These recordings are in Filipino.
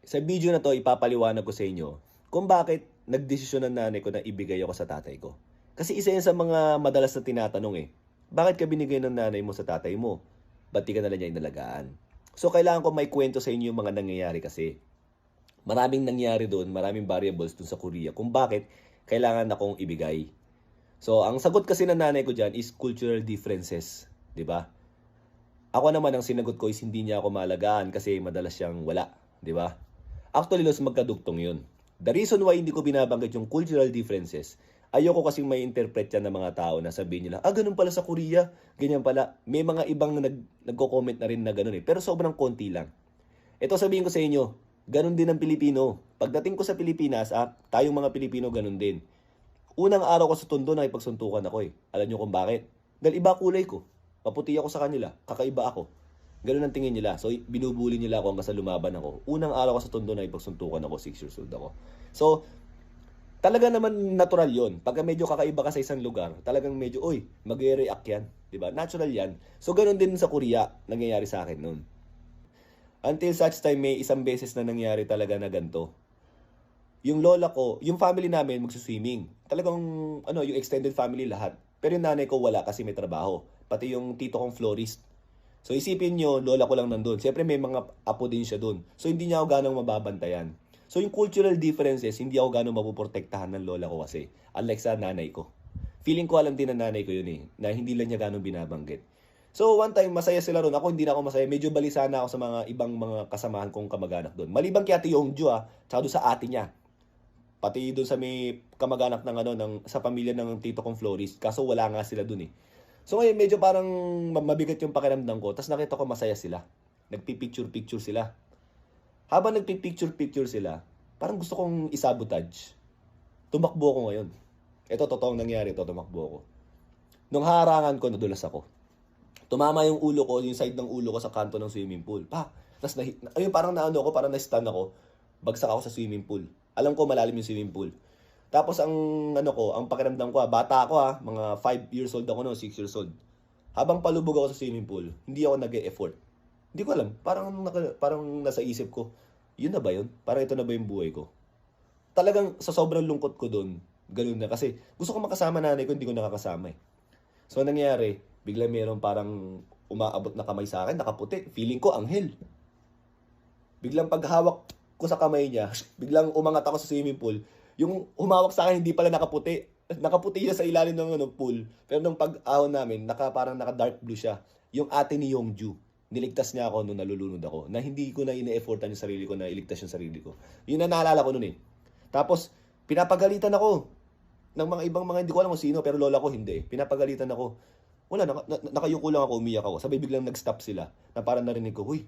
Sa video na 'to ipapaliwanag ko sa inyo kung bakit nagdesisyon ng nanay ko na ibigay ako sa tatay ko. Kasi isa 'yan sa mga madalas na tinatanong, eh. Bakit ka binigay ng nanay mo sa tatay mo? Ba't di ka na lang niya inalagaan? So, kailangan ko maikwento sa inyo yung mga nangyayari kasi. Maraming nangyari do'n, maraming variables do'n sa Korea kung bakit kailangan akong ibigay. So, ang sagot kasi ng nanay ko diyan is cultural differences, 'di ba? Ako naman ang sinagot ko is hindi niya ako maalagaan kasi madalas siyang wala, 'di ba? Actually, los magkadugtong 'yun. The reason why hindi ko binabanggit yung cultural differences, ayoko kasing may interpret yan ng mga tao na sabihin nila, ganun pala sa Korea, ganyan pala. May mga ibang nagko-comment na rin na ganun, eh, pero sobrang konti lang. Ito sabihin ko sa inyo, ganun din ang Pilipino. Pagdating ko sa Pilipinas, tayong mga Pilipino ganun din. Unang araw ko sa Tondo nakipagsuntukan ako, eh. Alam niyo kung bakit? Dahil iba kulay ko. Maputi ako sa kanila, kakaiba ako. Gano'n ang tingin nila. So, binubuli nila ako hanggang sa lumaban ako. Unang araw ko sa Tondo nakipagsuntukan ako, 6 years old ako. So, talaga naman natural yon. Pagka medyo kakaiba ka sa isang lugar, talagang medyo, mag-react yan. 'Di ba? Natural yan. So, gano'n din sa Korea, nangyayari sa akin noon. Until such time, may isang beses na nangyari talaga na ganito. Yung lola ko, yung family namin magsuswimming. Talagang, yung extended family lahat. Pero yung nanay ko wala kasi may trabaho. Pati yung tito kong florist. So isipin nyo, lola ko lang nandun. Siyempre may mga apo din siya dun. So hindi niya ako ganong mababantayan. So yung cultural differences, hindi ako ganong mapoprotektahan ng lola ko kasi. Unlike sa nanay ko. Feeling ko alam din ng nanay ko yun, eh. Na hindi lang niya ganong binabanggit. So one time, masaya sila ron. Ako hindi na ako masaya. Medyo balisa na ako sa mga ibang mga kasamahan kong kamag-anak doon. Maliban kay Ate Yongju, tsaka doon sa ate niya. Pati doon sa may kamag-anak ng sa pamilya ng tito kong florist. Kaso wala nga sila doon, eh. So ngayon medyo parang mabigat yung pakiramdam ko. Tapos nakita ko masaya sila. Nagpipicture-picture sila. Habang nagpipicture-picture sila, parang gusto kong isabotage. Tumakbo ako ngayon. Ito totoong nangyari, tumakbo ako. Nung harangan ko, nadulas ako. Tumama yung ulo ko, yung side ng ulo ko sa kanto ng swimming pool. Tapos ayun, parang naano ako, parang na-stun ako. Bagsak ako sa swimming pool. Alam ko malalim yung swimming pool. Tapos ang ang pakiramdam ko, bata ako, mga 5 years old ako no, 6 years old. Habang palubog ako sa swimming pool, hindi ako nag-e-effort. Hindi ko alam, parang nasa isip ko, yun na ba yun? Parang ito na ba yung buhay ko? Talagang sa sobrang lungkot ko doon, ganun na. Kasi gusto ko makasama nanay ko, hindi ko nakakasama, eh. So nangyari, bigla mayroong parang umaabot na kamay sa akin, nakaputi. Feeling ko anghel. Biglang paghawak ko sa kamay niya, biglang umangat ako sa swimming pool. Yung humawak sa akin, hindi pala nakaputi. Nakaputi siya sa ilalim ng pool. Pero nung pag-ahon namin, parang naka-dark blue siya. Yung ate ni Yongju, niligtas niya ako nung nalulunod ako. Na hindi ko na ine-effortan yung sarili ko na iligtas yung sarili ko. Yun na naalala ko nun, eh. Tapos, pinapagalitan ako ng mga ibang mga hindi ko alam kung sino, pero lola ko hindi. Pinapagalitan ako. Wala, nakayuko lang ako, umiyak ako. Sabay biglang nag-stop sila. Na parang narinig ko, huy,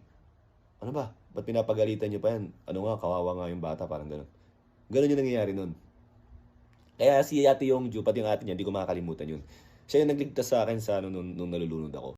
ano ba? Ba't pinapagalitan niyo pa yan? Ano nga, kawawa nga yung bata, parang gano'n. Gano'n yung nangyayari nun. Kaya si Ate Yongju, pati yung ate niya, hindi ko makakalimutan yun. Siya yung nagligtas sa akin sa nung nalulunod ako.